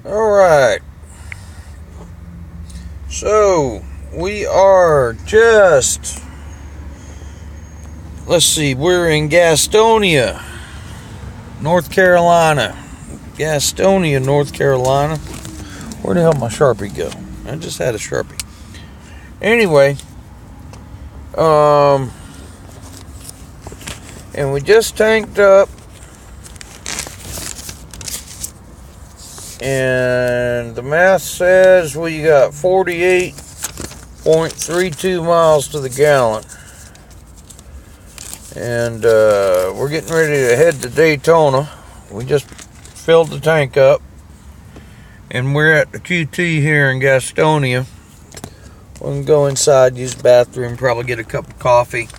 Alright, so we are just, let's see, we're in Gastonia, North Carolina. Gastonia, North Carolina. Where the hell did my Sharpie go? I just had a Sharpie. Anyway, and we just tanked up, and the math says we got 48.32 miles to the gallon, and we're getting ready to head to Daytona. We just filled the tank up, and we're at the QT here in Gastonia. We can go inside, use the bathroom, probably get a cup of coffee,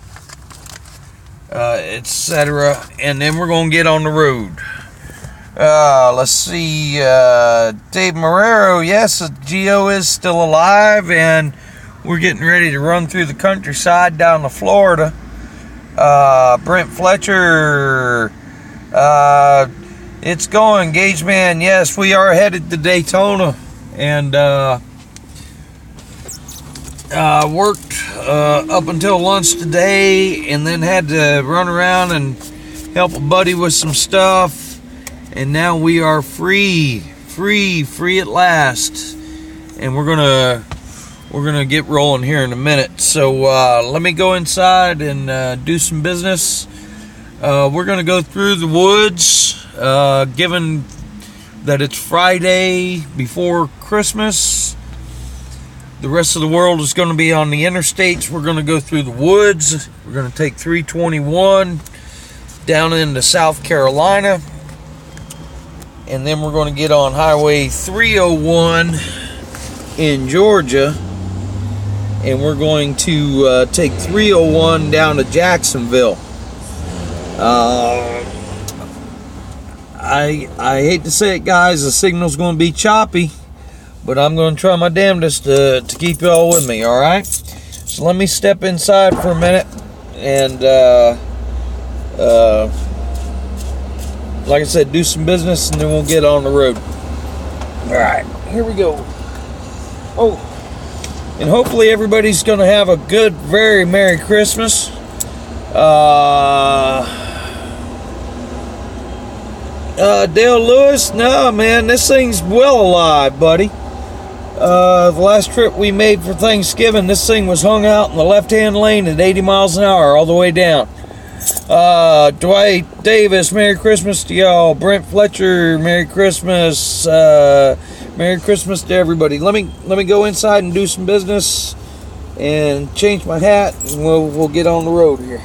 etc. And then we're going to get on the road. Let's see, Dave Marrero, yes, Gio is still alive, and we're getting ready to run through the countryside down to Florida. Brent Fletcher, it's going, Gage Man, yes, we are headed to Daytona, and worked up until lunch today, and then had to run around and help a buddy with some stuff. And now we are free at last, and we're gonna get rolling here in a minute. So let me go inside and do some business. We're gonna go through the woods, given that it's Friday before Christmas. The rest of the world is going to be on the interstates. We're going to go through the woods. We're going to take 321 down into South Carolina, and then we're going to get on Highway 301 in Georgia, and we're going to take 301 down to Jacksonville. I hate to say it, guys, the signal's going to be choppy, but I'm going to try my damnedest to keep y'all with me, alright? So let me step inside for a minute, and like I said, do some business, and then we'll get on the road. Alright, here we go. Oh, and hopefully everybody's going to have a good, very Merry Christmas. Dale Lewis, no, man, this thing's well alive, buddy. The last trip we made for Thanksgiving, this thing was hung out in the left-hand lane at 80 miles an hour all the way down. Dwight Davis, Merry Christmas to y'all. Brent Fletcher, Merry Christmas. Merry Christmas to everybody. Let me go inside and do some business and change my hat, and we'll get on the road here.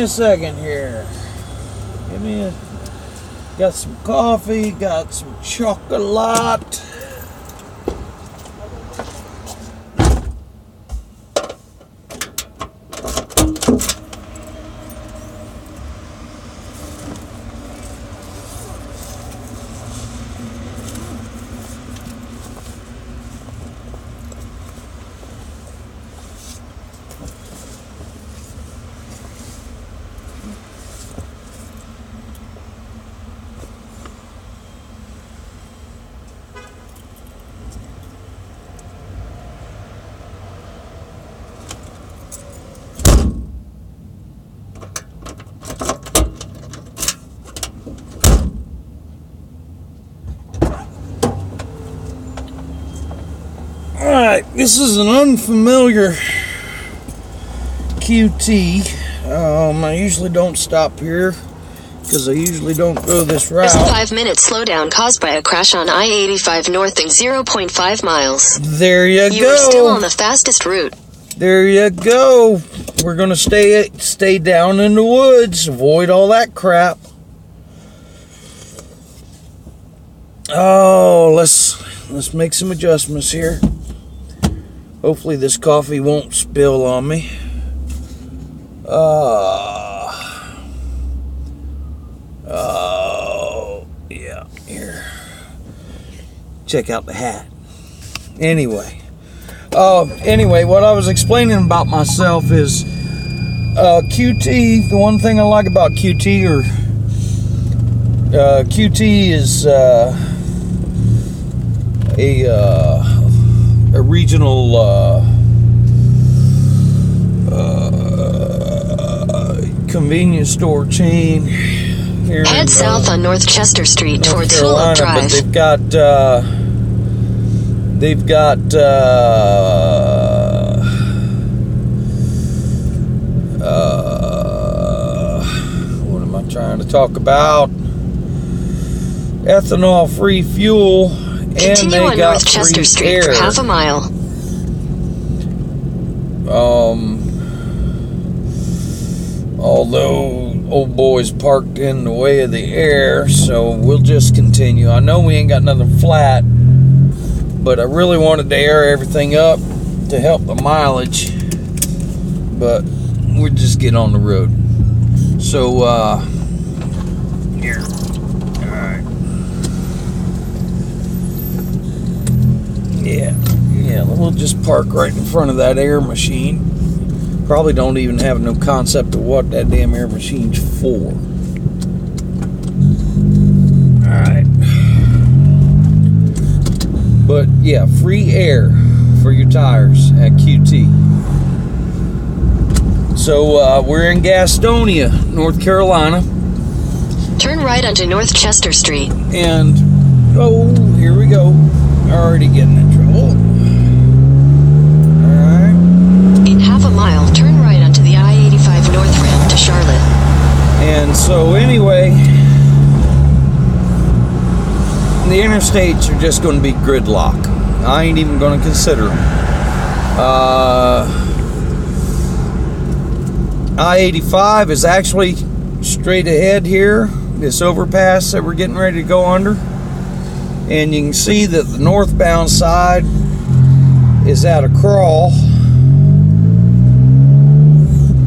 me a second here. Got some coffee, got some chocolate. Alright, this is an unfamiliar QT. I usually don't stop here because I usually don't go this route. There's a 5-minute slowdown caused by a crash on I-85 northing 0.5 miles. There you go. You are still on the fastest route. There you go. We're gonna stay down in the woods, avoid all that crap. Oh, let's make some adjustments here. Hopefully this coffee won't spill on me. Oh, yeah, here. Check out the hat. Anyway, what I was explaining about myself is QT. The one thing I like about QT is a regional convenience store chain here. Head south on North Chester Street towards Carolina, Tulip Drive. but they've got what am I trying to talk about? Ethanol-free fuel. Continue and on North Chester Street air. for half a mile. Although old boy's parked in the way of the air, so we'll just continue. I know we ain't got nothing flat, but I really wanted to air everything up to help the mileage, but we'll just get on the road. So here, all right. Yeah, we'll just park right in front of that air machine. Probably don't even have no concept of what that damn air machine's for. Alright. But yeah, free air for your tires at QT. So we're in Gastonia, North Carolina. Turn right onto North Chester Street. And, oh, here we go. Already getting in trouble. Alright. In half a mile, turn right onto the I-85 north ramp to Charlotte. And so anyway, the interstates are just going to be gridlock. I ain't even going to consider them. I-85 is actually straight ahead here, this overpass that we're getting ready to go under. And you can see that the northbound side is at a crawl.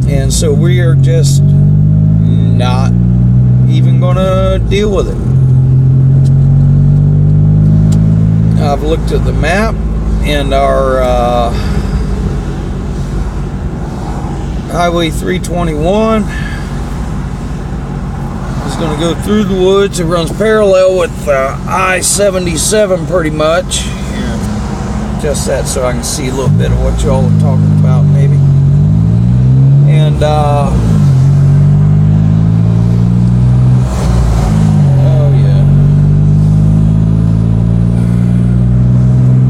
And so we are just not even going to deal with it. I've looked at the map, and our Highway 321 is going to go through the woods. It runs parallel with I-77 pretty much. Just that so I can see a little bit of what y'all are talking about maybe. And oh yeah,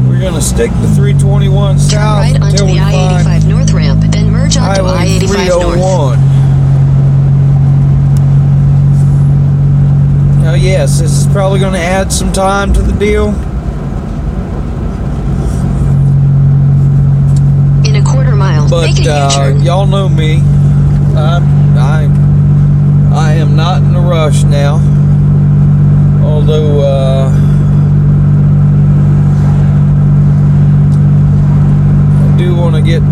we're gonna stick to 321 south. Turn right onto the I-85 north ramp, then merge onto I-85 north. Oh yes, this is probably going to add some time to the deal. In a quarter mile, but make a U-turn. y'all know me. I am not in a rush now. Although I do want to get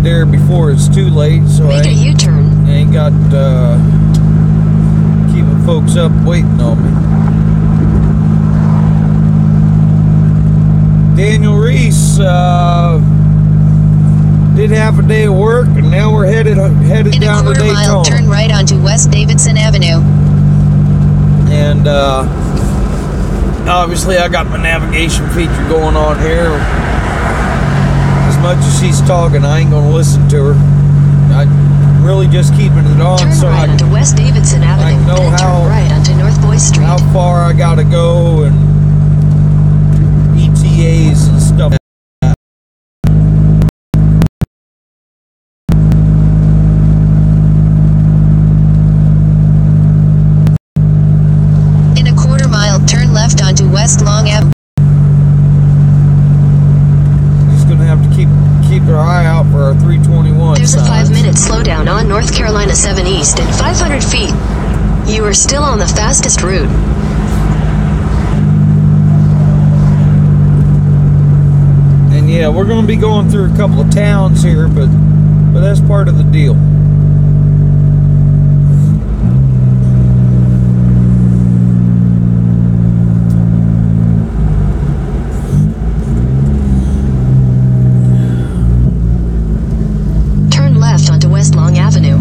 there before it's too late, so Make a U-turn. I ain't got keeping folks up waiting on me. Daniel Reese did half a day of work, and now we're headed down to Daytona. In a quarter mile, turn right onto West Davidson Avenue. And obviously I got my navigation feature going on here. As much as she's talking, I ain't gonna listen to her. I'm really just keeping it on turn so right onto West Davidson Avenue. I know then how turn right onto North Boyce Street. how far I gotta go and ETAs and stuff. In a quarter mile, turn left onto West Long Avenue. Just gonna have to keep our eye out for our 321 There's signs. a 5-minute slowdown on North Carolina 7 East at 500 feet. You are still on the fastest route. And yeah, we're going to be going through a couple of towns here, but that's part of the deal. Turn left onto West Long Avenue.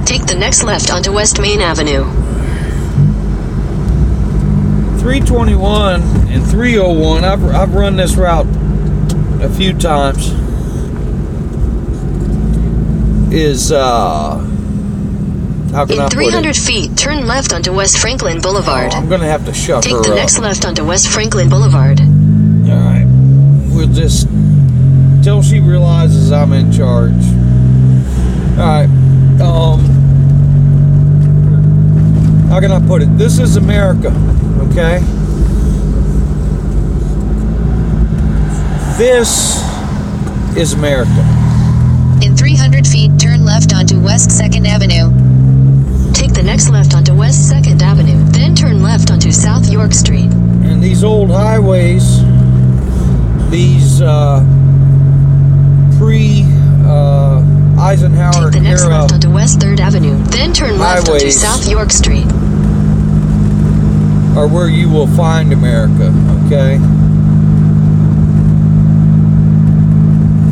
Take the next left onto West Main Avenue. 321 and 301, I've run this route a few times. Is how can I In put 300 it? feet, turn left onto West Franklin Boulevard. I'm gonna have to shut her Take up. the next left onto West Franklin Boulevard. All right, we'll just till she realizes I'm in charge. All right, how can I put it? This is America, okay? This is America. In 300 feet, turn left onto West 2nd Avenue. Take the next left onto West 2nd Avenue, then turn left onto South York Street. And these old highways, these pre-Eisenhower Take the next era left onto West 3rd Avenue, then turn left onto highways South York Street. are where you will find America, okay?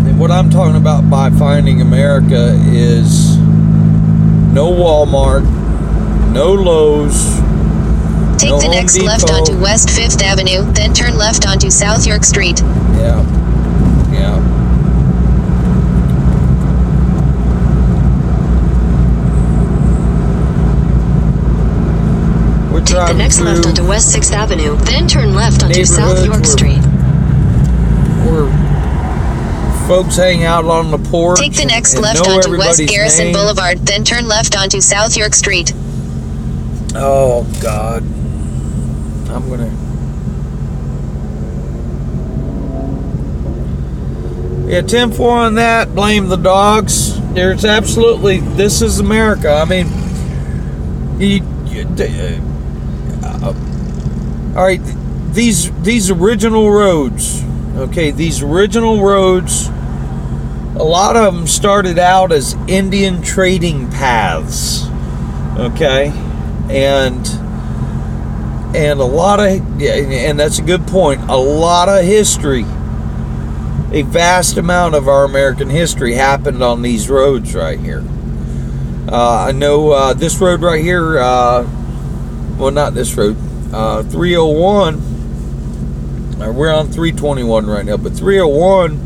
And what I'm talking about by finding America is no Walmart, no Lowe's, Take no the Home next left Depot. onto West 5th Avenue, then turn left onto South York Street. Yeah. We're Take the driving next left through onto West 6th Avenue, then turn left onto South York neighborhoods Street. where folks hang out on the porch. Take the next and left know onto West everybody's Garrison name. Boulevard, then turn left onto South York Street. Oh God, I'm gonna. Yeah, 10-4 on that. Blame the dogs. There's absolutely. This is America. I mean, all right. These original roads. Okay, these original roads. A lot of them started out as Indian trading paths. Okay. And a lot of, and that's a good point, a lot of history, a vast amount of our American history happened on these roads right here. I know this road right here, well, not this road, 301, we're on 321 right now, but 301,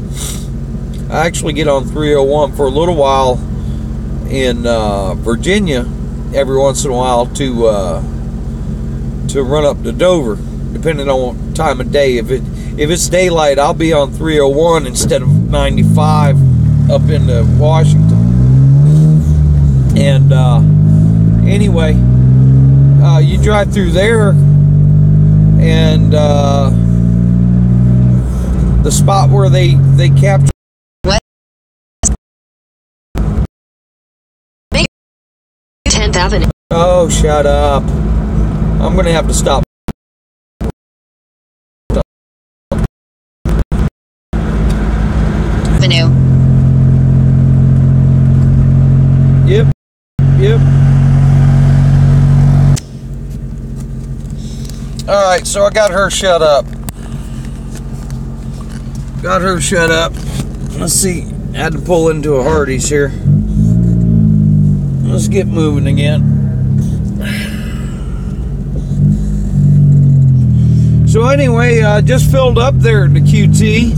I actually get on 301 for a little while in Virginia every once in a while to run up to Dover, depending on what time of day. If it's daylight, I'll be on 301 instead of 95 up into Washington. And Anyway, you drive through there, and the spot where they captured 10th Avenue. Oh, shut up. I'm gonna have to stop. Avenue. Yep. Alright, so I got her shut up. Let's see. I had to pull into a Hardee's here. Let's get moving again. So anyway, I just filled up there at the QT.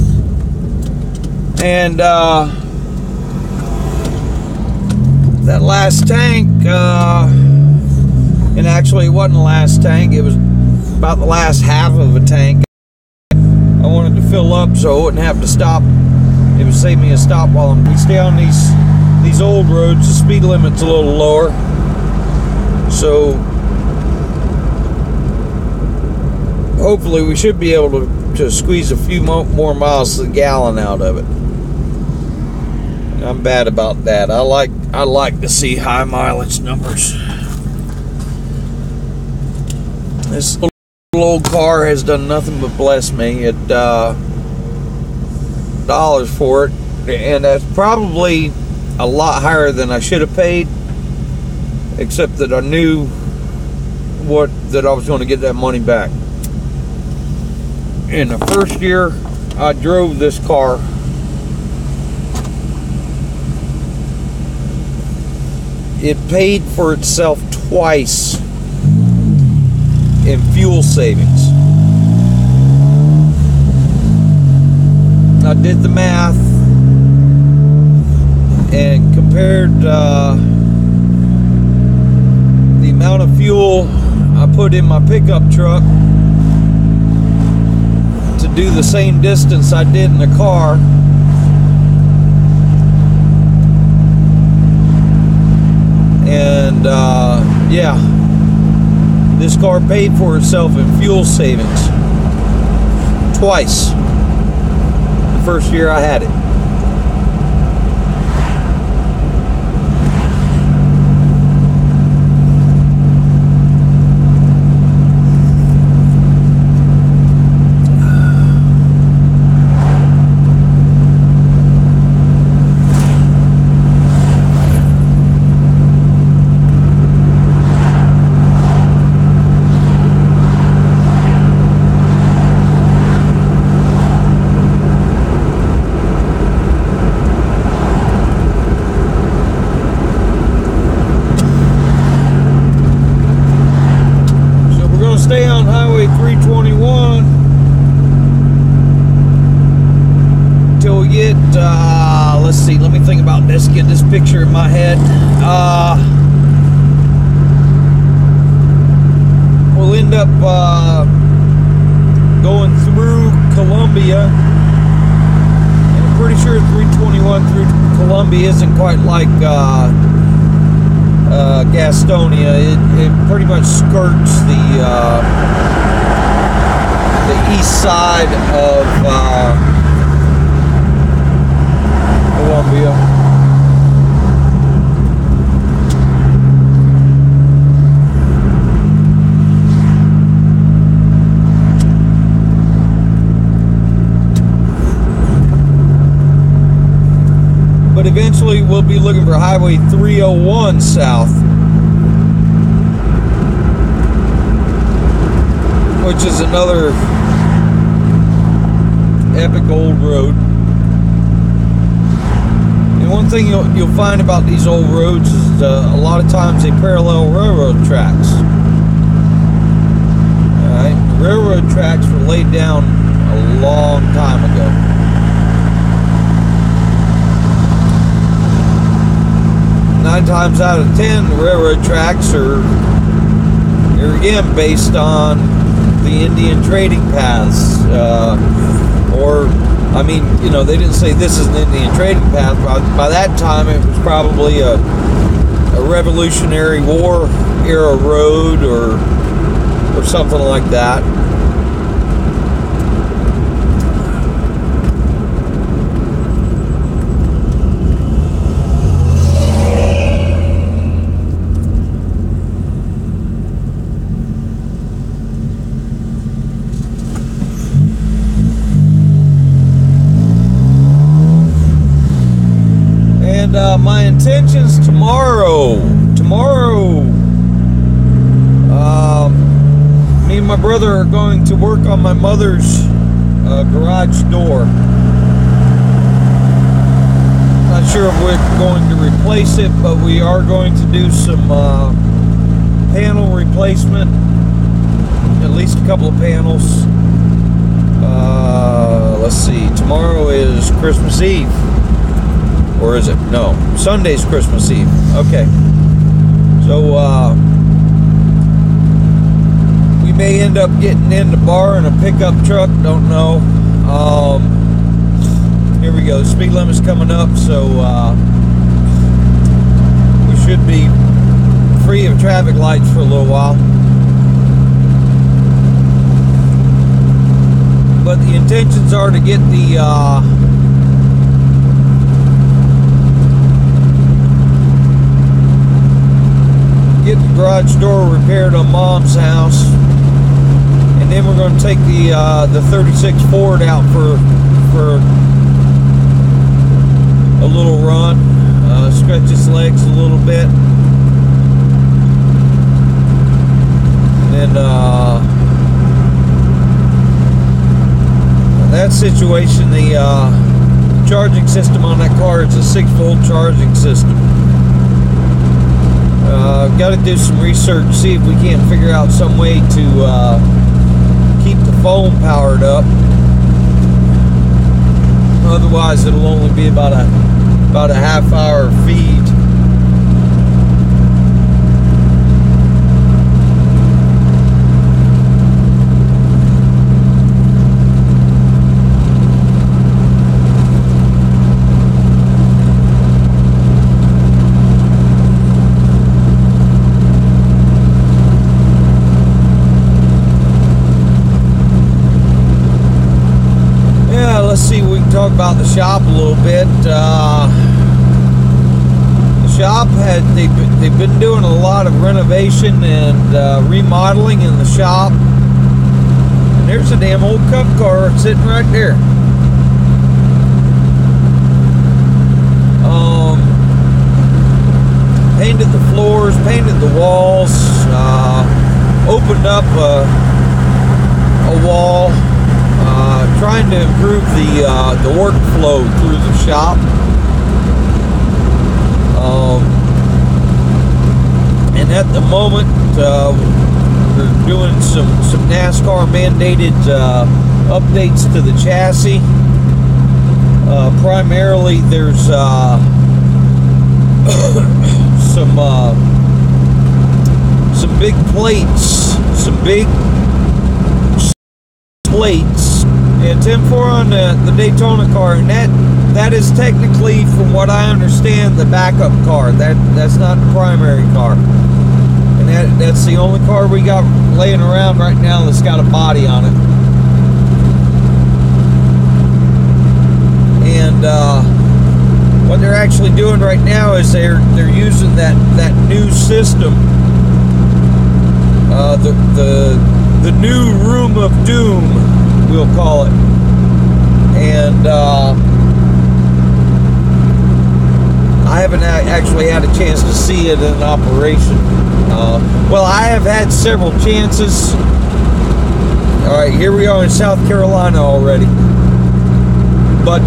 And that last tank, and actually it wasn't the last tank, it was about the last half of a tank. I wanted to fill up so I wouldn't have to stop. It would save me a stop while we stay on these old roads. The speed limit's a little lower, so hopefully we should be able to squeeze a few more miles to the gallon out of it. I'm bad about that. I like to see high mileage numbers. This little old car has done nothing but bless me at dollars for it, and that's probably a lot higher than I should have paid, except that I knew that I was going to get that money back. In the first year I drove this car, it paid for itself twice in fuel savings. I did the math and compared the amount of fuel I put in my pickup truck to do the same distance I did in the car. And yeah, this car paid for itself in fuel savings twice the first year I had it. Stay on Highway 321 till we get, let's see, let me think about this, get this picture in my head. We'll end up going through Columbia, and I'm pretty sure 321 through Columbia isn't quite like Gastonia. It pretty much skirts the east side of Columbia. But eventually we'll be looking for Highway 301 south, which is another epic old road. And one thing you'll find about these old roads is a lot of times they parallel railroad tracks. Alright, railroad tracks were laid down a long time ago. 9 times out of 10, the railroad tracks are again based on the Indian trading paths, or, I mean, you know, they didn't say this is an Indian trading path. By that time, it was probably a a Revolutionary War era road or something like that. My intentions tomorrow, me and my brother are going to work on my mother's garage door. Not sure if we're going to replace it, but we are going to do some panel replacement, at least a couple of panels. Let's see, tomorrow is Christmas Eve. Or is it? No, Sunday's Christmas Eve. Okay. So, we may end up getting in the bar in a pickup truck. Don't know. Here we go. The speed limit's coming up, so we should be free of traffic lights for a little while. But the intentions are to get the garage door repaired on Mom's house, and then we're going to take the 36 Ford out for a little run, stretch its legs a little bit, and that situation, the charging system on that car is a 6-volt charging system. Got to do some research, see if we can't figure out some way to keep the phone powered up. Otherwise, it'll only be about a half-hour feed. Let's see, we can talk about the shop a little bit. The shop they've been doing a lot of renovation and remodeling in the shop. And there's a damn old cup car sitting right there. Painted the floors, painted the walls, opened up a wall. Trying to improve the workflow through the shop. And at the moment, we're doing some NASCAR mandated updates to the chassis. Primarily, there's some big plates, Yeah, 10-4 on the Daytona car, and that is technically, from what I understand, the backup car. That's not the primary car, and that's the only car we got laying around right now that's got a body on it. And what they're actually doing right now is they're using that new system, the new Room of Doom, we'll call it. And I haven't actually had a chance to see it in operation. Well, I have had several chances. All right, here we are in South Carolina already. But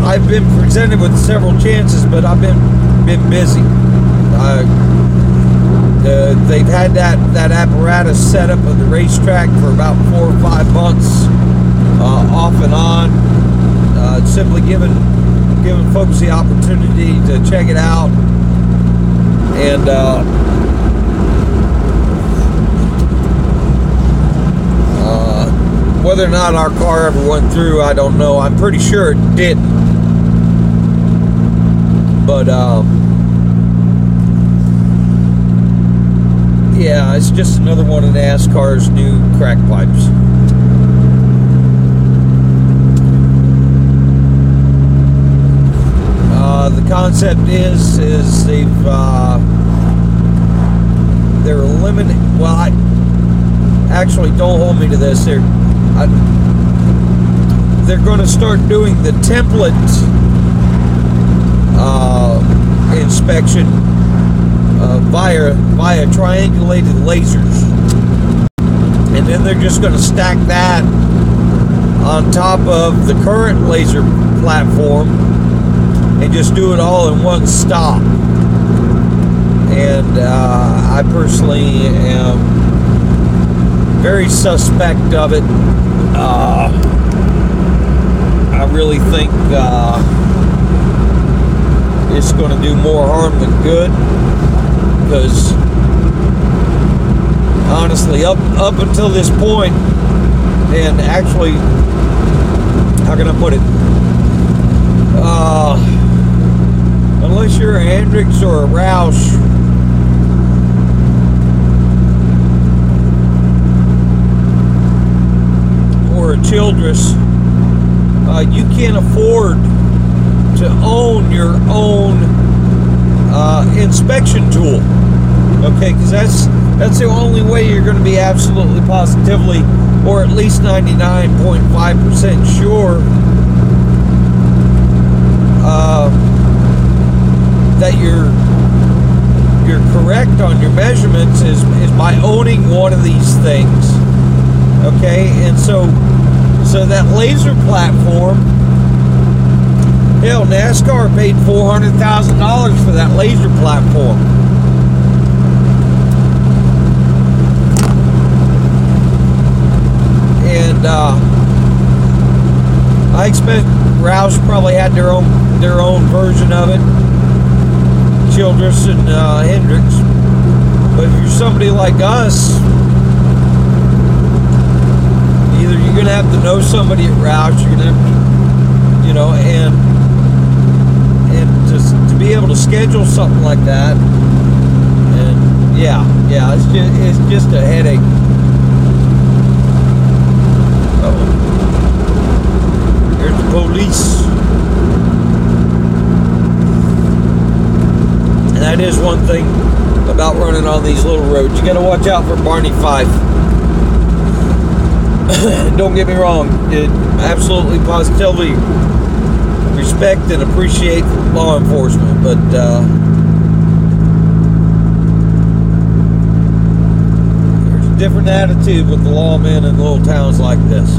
I've been presented with several chances, but I've been busy. They've had that apparatus set up at the racetrack for about 4 or 5 months, off and on. Simply giving folks the opportunity to check it out, and whether or not our car ever went through, I don't know. I'm pretty sure it didn't. But yeah, it's just another one of NASCAR's new crack pipes. The concept is they're eliminating. Well, actually, don't hold me to this. They're going to start doing the template inspection via triangulated lasers, and then they're just going to stack that on top of the current laser platform and just do it all in one stop. And I personally am very suspect of it. I really think it's going to do more harm than good, because honestly, up until this point, and actually, how can I put it? Unless you're a Hendrix or a Roush, or a Childress, you can't afford to own your own inspection tool. Okay, because that's the only way you're going to be absolutely positively, or at least 99.5% sure that you're correct on your measurements is by owning one of these things. Okay, and so that laser platform, hell, NASCAR paid $400,000 for that laser platform. And I expect Roush probably had their own version of it, Childress and Hendrix. But if you're somebody like us, either you're gonna have to know somebody at Roush, you're gonna have to, you know, and just to be able to schedule something like that, and yeah, it's just a headache. There's the police. And that is one thing about running on these little roads. You gotta watch out for Barney Fife. Don't get me wrong, it absolutely positively respect and appreciate law enforcement, but there's a different attitude with the lawmen in little towns like this.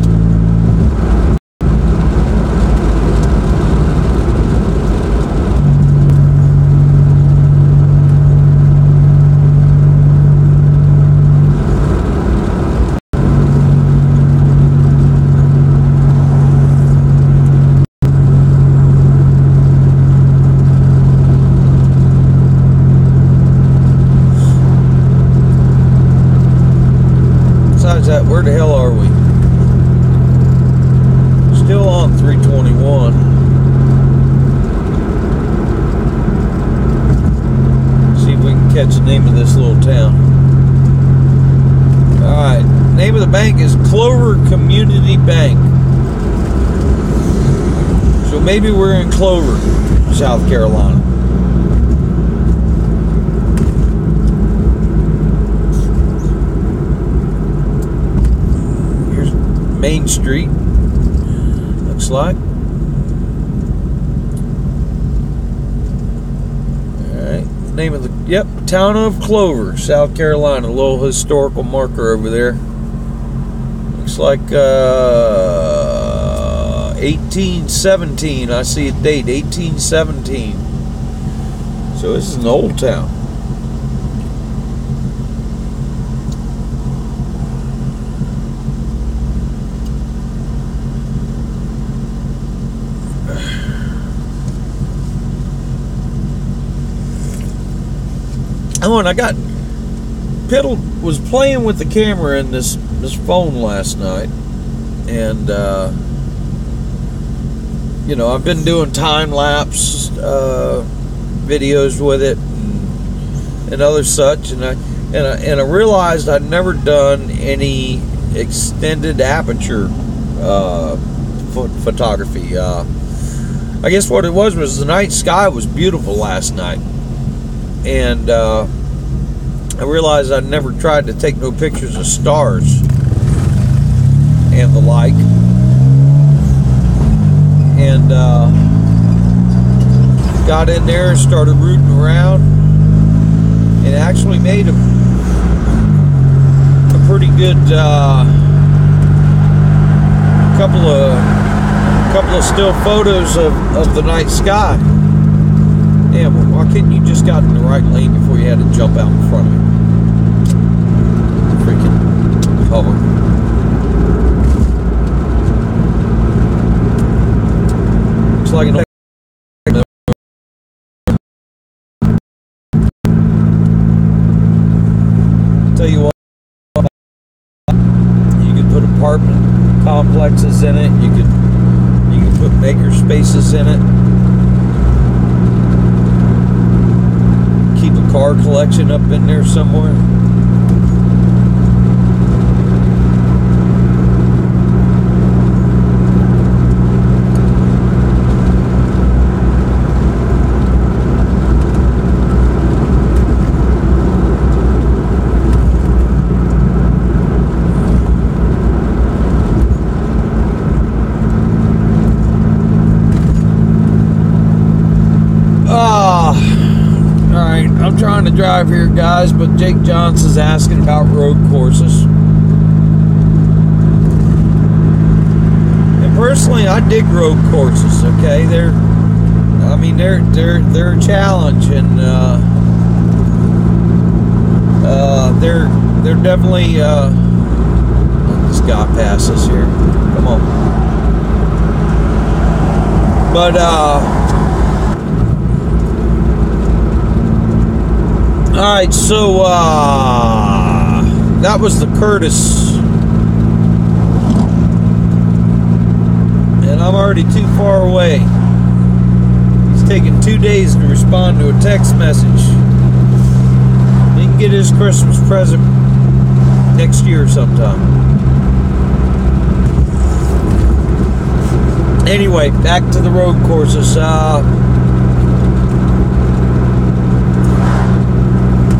Where the hell are we? Still on 321. See if we can catch the name of this little town. Alright, name of the bank is Clover Community Bank. So maybe we're in Clover, South Carolina. Main Street, looks like. Alright, name of the, yep, town of Clover, South Carolina. A little historical marker over there. Looks like 1817. I see a date, 1817. So this is an old town. Oh, and I got was playing with the camera in this phone last night, and you know, I've been doing time lapse videos with it and other such, and I realized I'd never done any extended aperture photography. I guess what it was the night sky was beautiful last night, and I realized I'd never tried to take no pictures of stars and the like, and got in there and started rooting around, and actually made a pretty good couple of still photos of the night sky. Damn, why couldn't you just got in the right lane before you had to jump out in front of me? Freaking public. Looks like an tell you what, you could put apartment complexes in it, you could put maker spaces in it, keep a car collection up in there somewhere. I'm trying to drive here, guys, but Jake Johnson's asking about road courses. And personally, I dig road courses. Okay, they're a challenge, and they're definitely. Let this guy pass us here. Come on. But alright, so that was the Curtis, and I'm already too far away. He's taking 2 days to respond to a text message. He can get his Christmas present next year sometime. Anyway, back to the road courses.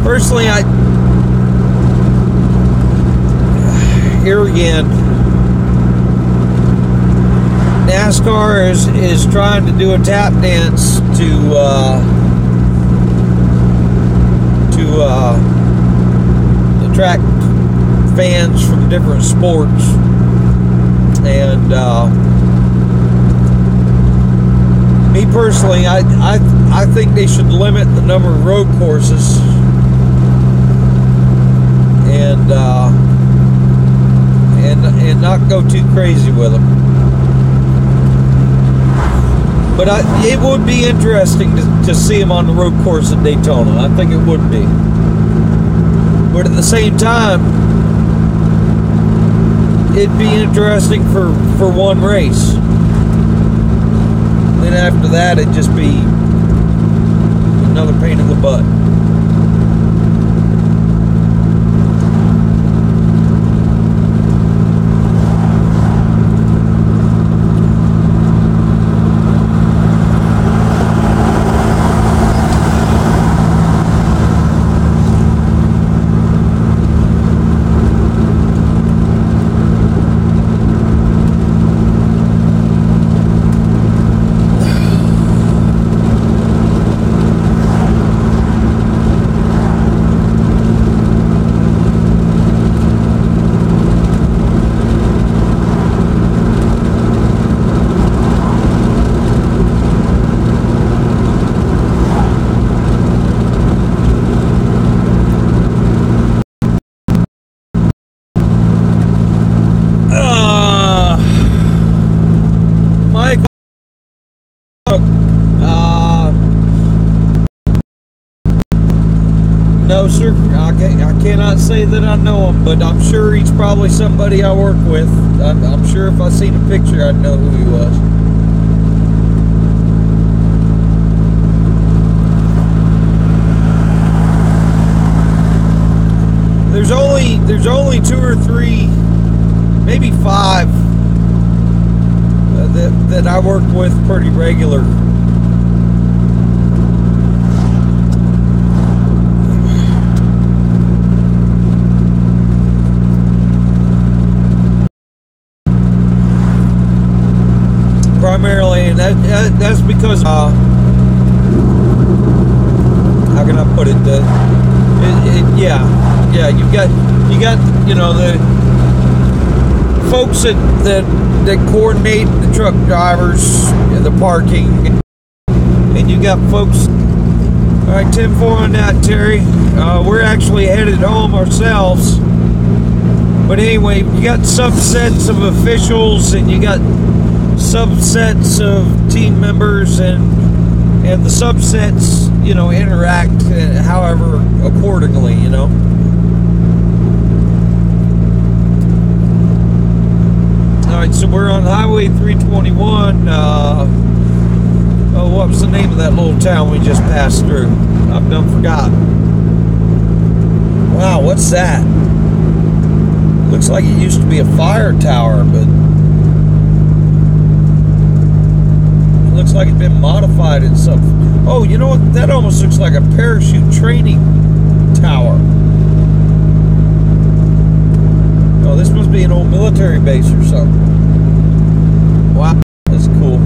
Personally, here again, NASCAR is trying to do a tap dance to attract fans from different sports, and me personally, I think they should limit the number of road courses. And not go too crazy with them. But it would be interesting to see them on the road course at Daytona. I think it would be. But at the same time, it'd be interesting for one race. Then after that, it'd just be another pain in the butt. No, sir. I cannot say that I know him, but I'm sure he's probably somebody I work with. I'm sure if I seen a picture, I'd know who he was. there's only 2 or 3, maybe 5 that I work with pretty regular. Primarily, and that's because how can I put it? Yeah, you got the folks that coordinate the truck drivers and the parking, and you got folks. All right, 10-4 on that, Terry. We're actually headed home ourselves, but anyway, you got subsets of officials, and you got subsets of team members, and the subsets, interact however accordingly, Alright, so we're on Highway 321. What was the name of that little town we just passed through? I've done forgot. Wow, what's that? Looks like it used to be a fire tower, but looks like it's been modified in some. Oh, you know what? That almost looks like a parachute training tower. Oh, this must be an old military base or something. Wow, that's cool.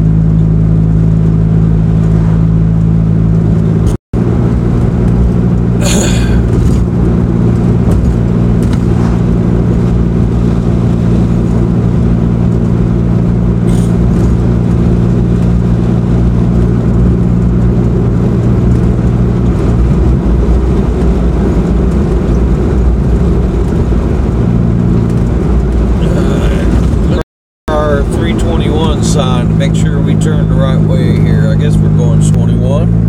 Sign to make sure we turn the right way here. I guess we're going 21.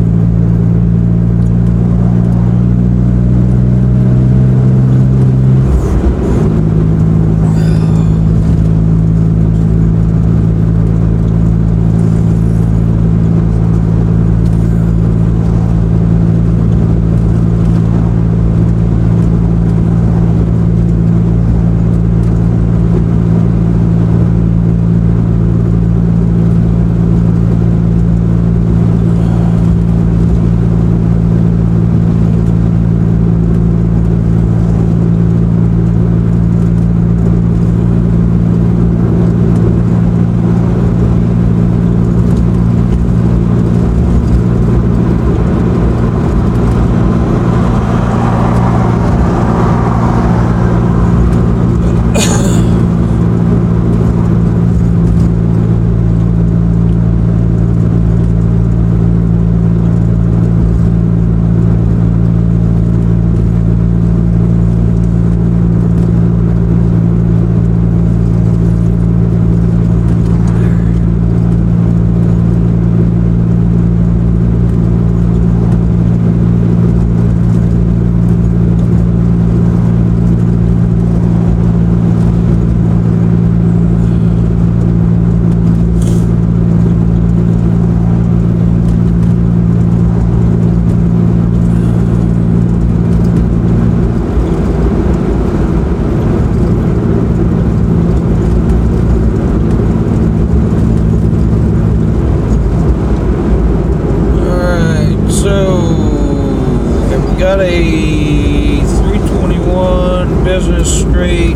Got a 321 Business Street.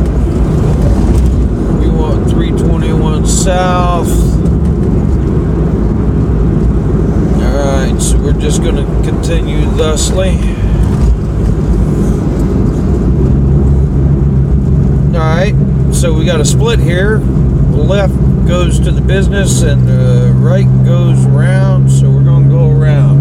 We want 321 South. Alright, so we're just going to continue thusly. Alright, so we got a split here. The left goes to the business and the right goes around, so we're going to go around.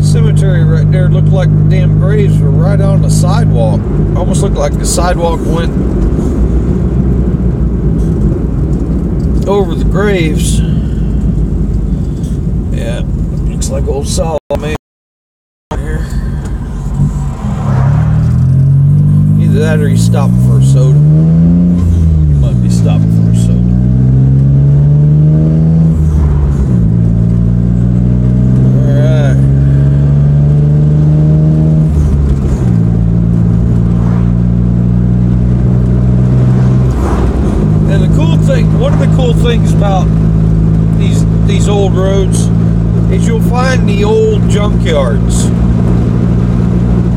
Cemetery right there looked like the damn graves were right on the sidewalk. Almost looked like the sidewalk went over the graves. Yeah, looks like old Solomon here. Either that or he's stopping for a soda. He might be stopping for a soda. these old roads is you'll find the old junkyards,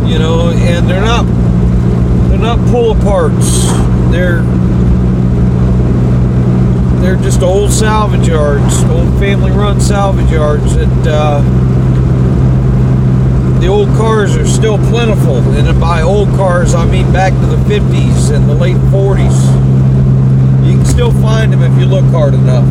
you know, and they're not pull-aparts. They're just old salvage yards, old family-run salvage yards that the old cars are still plentiful. And by old cars, I mean back to the 50s and the late 40s. You can still find them if you look hard enough.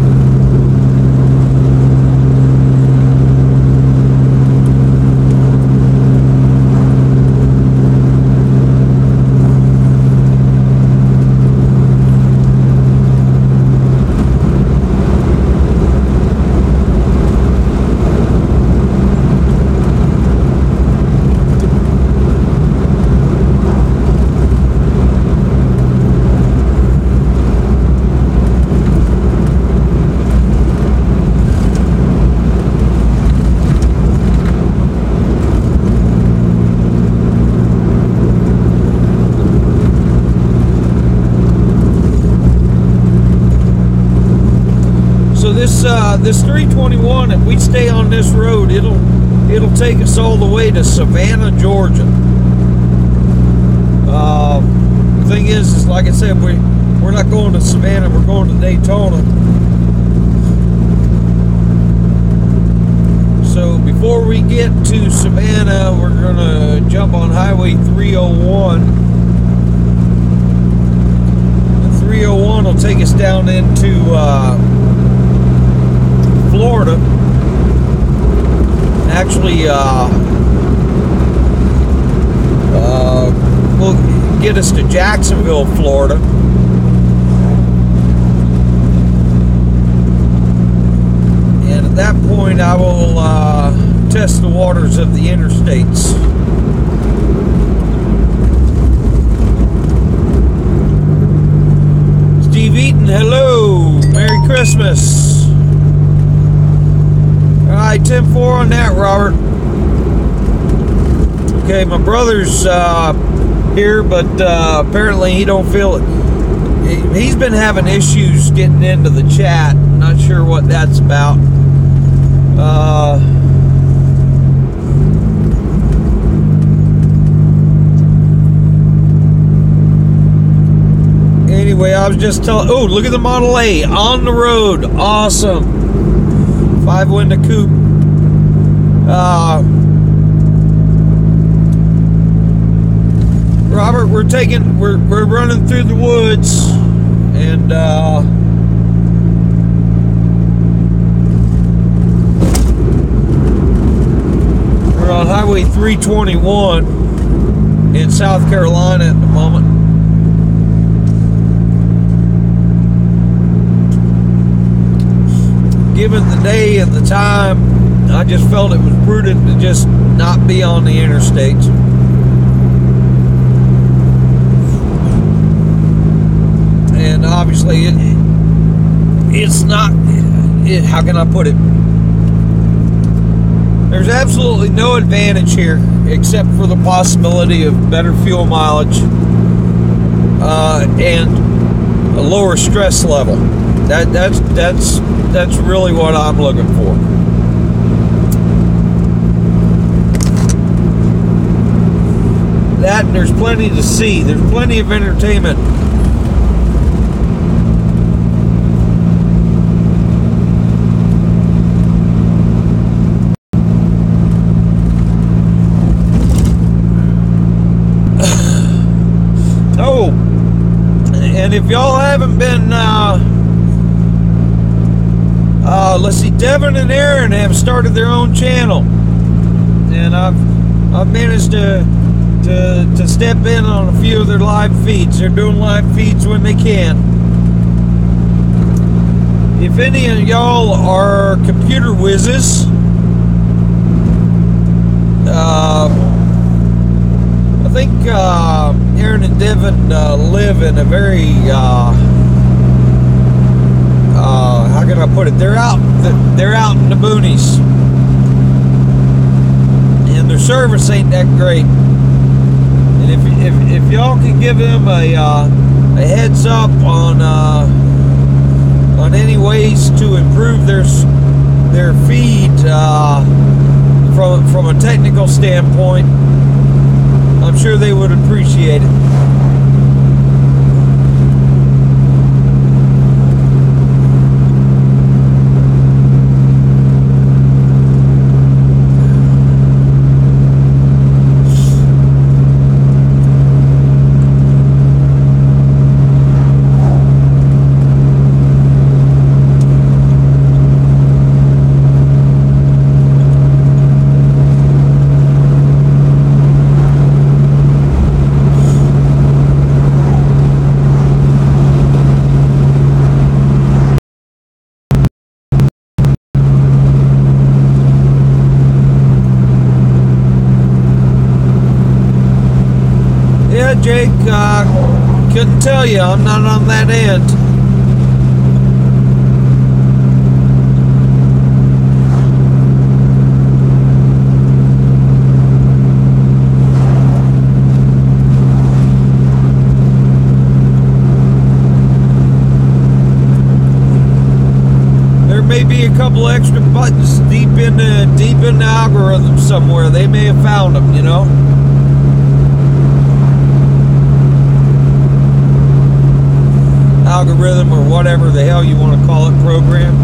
This 321, if we stay on this road, it'll take us all the way to Savannah, Georgia. The thing is like I said, we're not going to Savannah, we're going to Daytona. So before we get to Savannah, we're gonna jump on Highway 301. The 301 will take us down into Florida. Actually, will get us to Jacksonville, Florida. And at that point, I will test the waters of the interstates. Steve Eaton, hello. Merry Christmas. Alright, 10-4 on that, Robert. Okay, my brother's here, but apparently he don't feel it. He's been having issues getting into the chat. Not sure what that's about. Anyway, I was just telling... Oh, look at the Model A on the road. Awesome. 5-window coupe. Robert, we're running through the woods, and we're on Highway 321 in South Carolina at the moment. Given the day and the time, I just felt it was prudent to just not be on the interstates. And obviously, it's not, how can I put it? There's absolutely no advantage here except for the possibility of better fuel mileage and a lower stress level. That's really what I'm looking for. That, and there's plenty to see. There's plenty of entertainment. Oh, and if y'all haven't been let's see, Devin and Aaron have started their own channel, and I've managed to step in on a few of their live feeds. They're doing live feeds when they can. If any of y'all are computer whizzes, I think Aaron and Devin live in a very how can I put it? They're out in the boonies, and their service ain't that great. And if y'all can give them a heads up on any ways to improve their their feed from a technical standpoint, I'm sure they would appreciate it. Yeah, Jake, couldn't tell you. I'm not on that end. There may be a couple extra buttons deep in the algorithm somewhere. They may have found them, you know. Algorithm or whatever the hell you want to call it, program.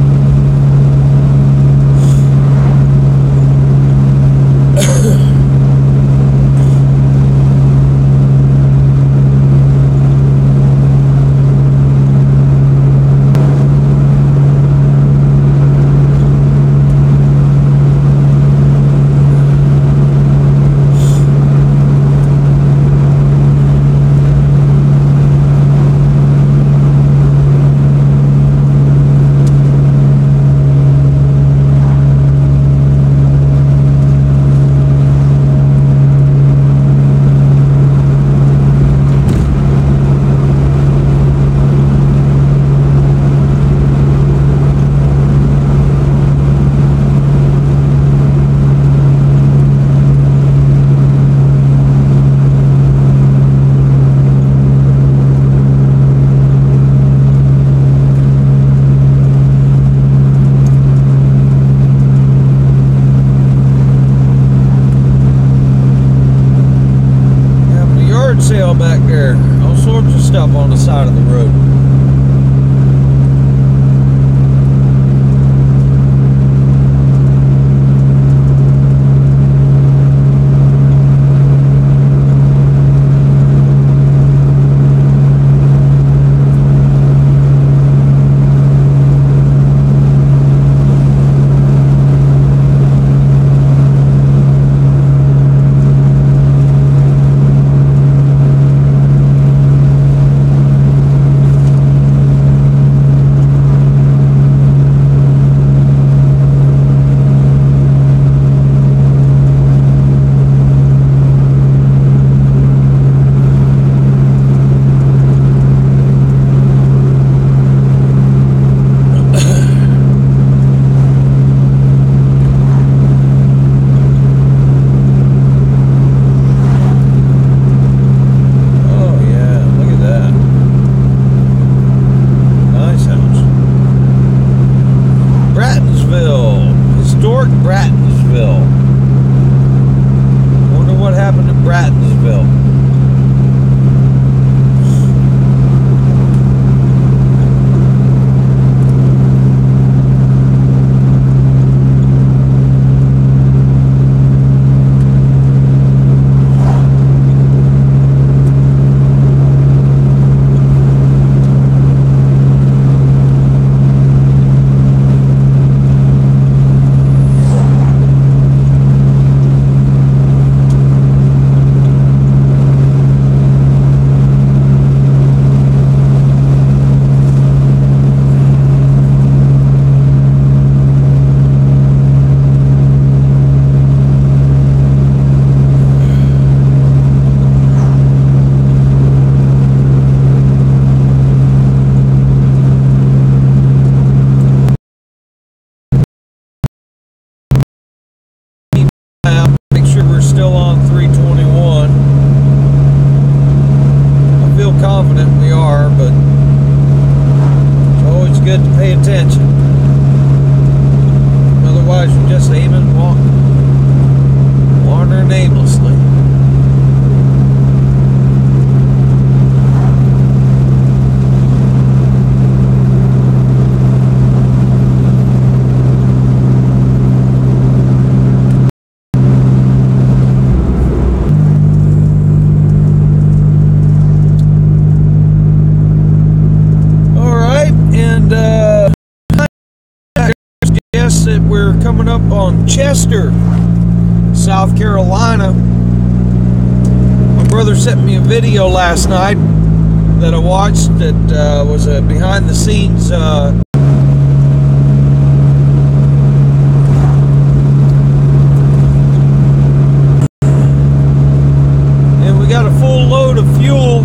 Sale back there, all sorts of stuff on the side of the road. Custer, South Carolina. My brother sent me a video last night that I watched that was a behind the scenes and we got a full load of fuel.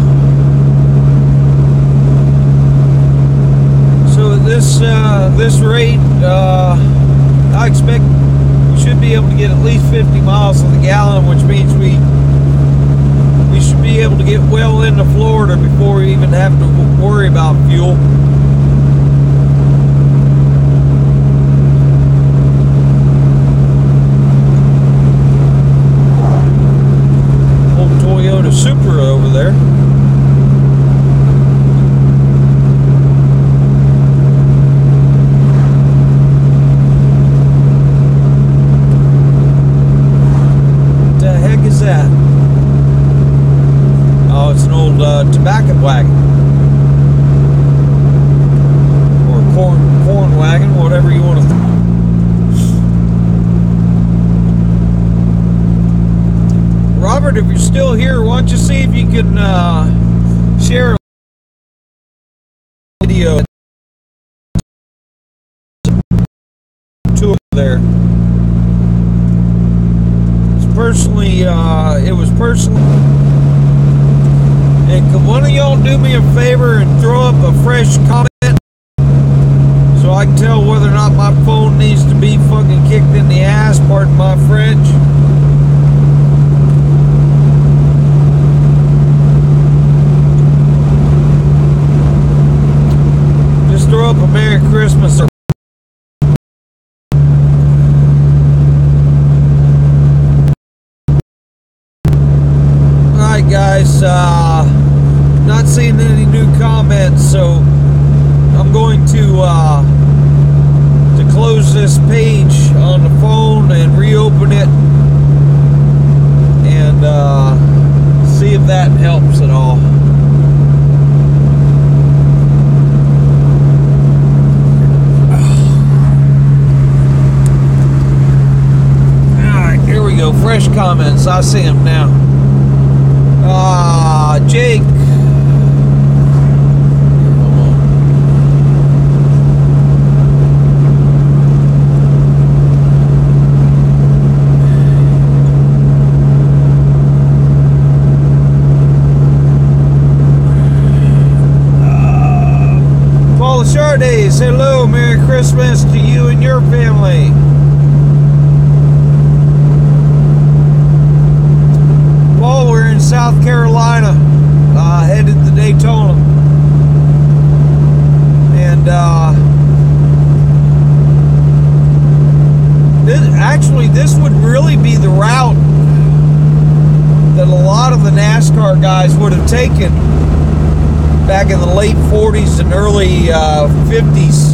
So at this rate, I expect we should be able to get at least 50 miles to the gallon, which means we should be able to get well into Florida before we even have to worry about fuel. Old Toyota Supra over there. What the heck is that? Oh, it's an old tobacco wagon. Or corn wagon, whatever you want to Robert, if you're still here, why don't you see if you can share a video to there. It was personally. And could one of y'all do me a favor and throw up a fresh comment so I can tell whether or not my phone needs to be fucking kicked in the ass, pardon my French. Just throw up a Merry Christmas. Alright guys, not seeing any new comments, so I'm going to close this page on the phone and reopen it and see if that helps at all. Alright, here we go. Fresh comments. I see them now. Jake. Paula Chardays, hello, Merry Christmas to you and your family. Paul, we're in South Carolina, headed to Daytona. And this would really be the route that a lot of the NASCAR guys would have taken back in the late 40s and early 50s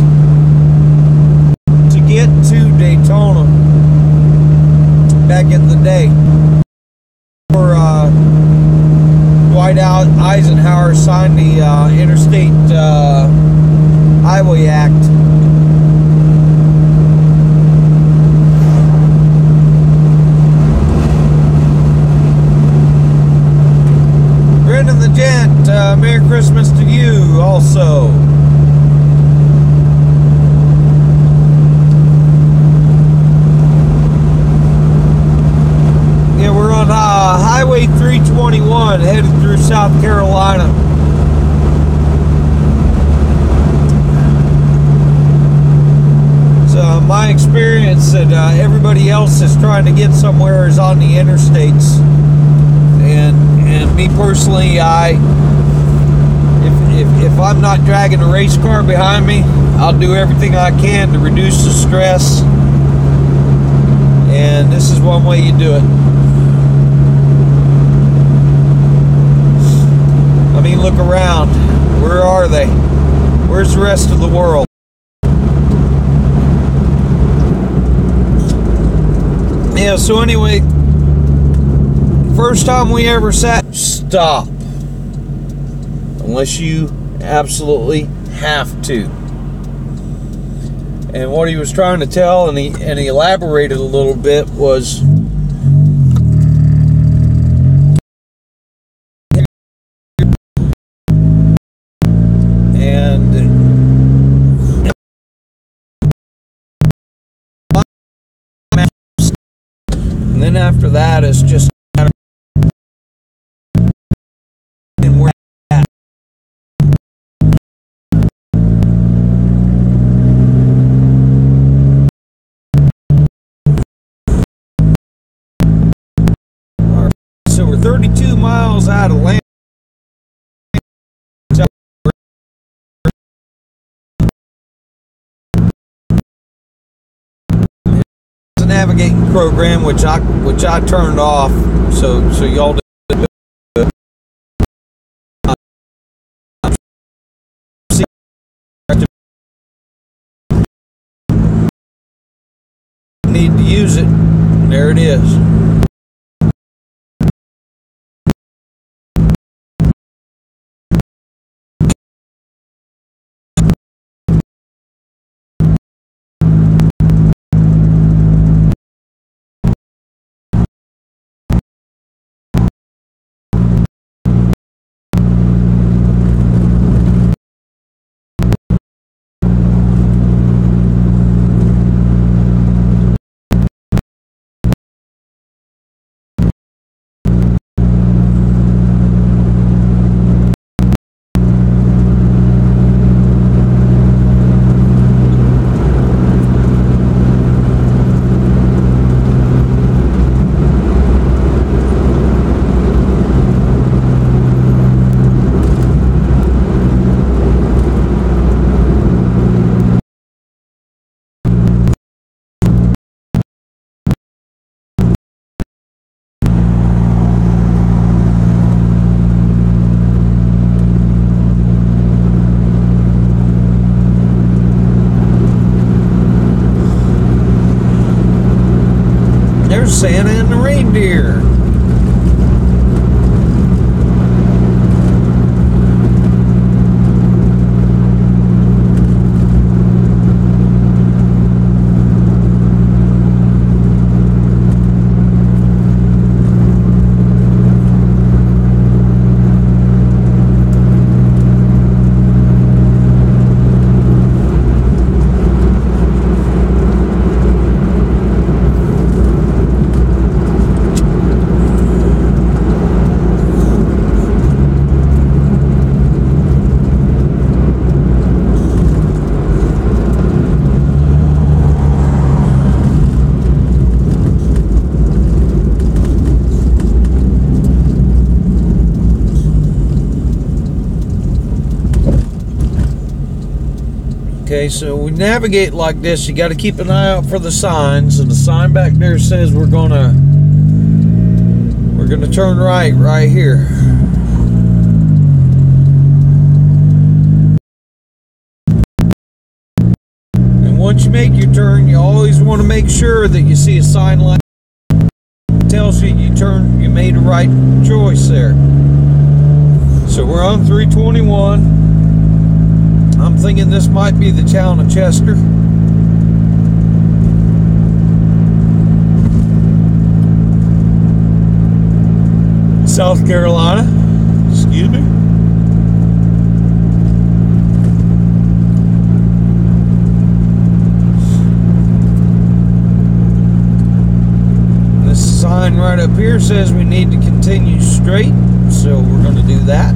to get to Daytona back in the day. Before Dwight Eisenhower signed the Interstate Highway Act. Brendan the Gent, Merry Christmas to you also. Yeah, we're on Highway 321 headed through South Carolina. So my experience that everybody else is trying to get somewhere is on the interstates. And me personally, if I'm not dragging a race car behind me, I'll do everything I can to reduce the stress. And this is one way you do it. I mean, look around. Where are they? Where's the rest of the world? Yeah, so anyway, first time we ever sat, stop. Unless you absolutely have to. And what he was trying to tell, and he elaborated a little bit, was and then after that it's just kind of where at. So we're 32 miles out of land. The navigating program, which I turned off, so y'all need to use it. There it is. There's Santa and the reindeer. Okay, so we navigate like this. You got to keep an eye out for the signs, and the sign back there says we're gonna turn right here. And once you make your turn, you always want to make sure that you see a sign like that tells you you made the right choice there. So we're on 321. I'm thinking this might be the town of Chester. South Carolina. Excuse me. This sign right up here says we need to continue straight, so we're going to do that.